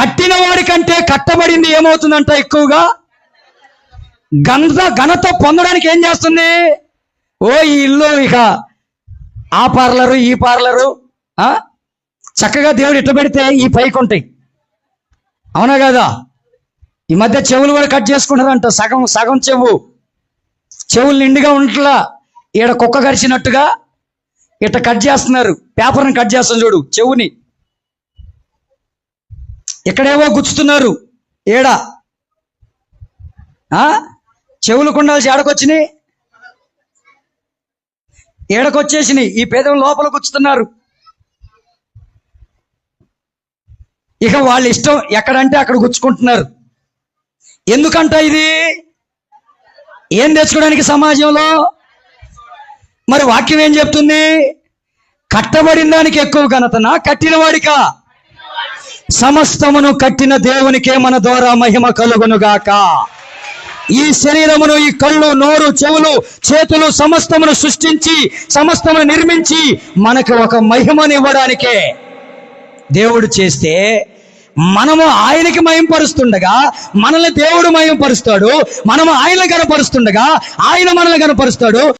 కట్టిన వాడి కంటే కట్టబడింది ఏమవుతుందంట ఎక్కువగా ఘనత పొందడానికి ఏం చేస్తుంది? ఈ ఇల్లు ఇక ఆ పార్లరు ఈ పార్లరు చక్కగా దేవుడు ఇట్లా పెడితే ఈ పైకి ఉంటాయి, అవునా కదా? ఈ మధ్య చెవులు కూడా కట్ చేసుకుంటారంట, సగం సగం చెవులు నిండుగా ఉంటలా, ఈడ కుక్క కరిచినట్టుగా ఇట్లా కట్ చేస్తున్నారు. పేపర్ని కట్ చేస్తాం చూడు, చెవుని ఇక్కడేవో గుచ్చుతున్నారు, ఏడా చెవులు కుండాల్సి ఏడకొచ్చినాయి, ఏడకొచ్చేసినాయి, ఈ పేదం లోపల గుచ్చుతున్నారు. ఇక వాళ్ళ ఇష్టం ఎక్కడంటే అక్కడ గుచ్చుకుంటున్నారు. ఎందుకంట ఇది? ఏం తెచ్చుకోవడానికి సమాజంలో? మరి వాక్యం ఏం చెప్తుంది? కట్టబడిన దానికి ఎక్కువ ఘనతనా, కట్టిన వాడికా? సమస్తమును కట్టిన దేవునికే మన ద్వారా మహిమ కలుగునుగాక. ఈ శరీరమును, ఈ కళ్ళు, నోరు, చెవులు, చేతులు సమస్తమును సృష్టించి సమస్తమును నిర్మించి మనకు ఒక మహిమను ఇవ్వడానికే దేవుడు చేస్తే, మనము ఆయనకి మహింపరుస్తుండగా మనల్ని దేవుడు మహింపరుస్తాడు, మనము ఆయన కనపరుస్తుండగా ఆయన మనల్ని కనపరుస్తాడు.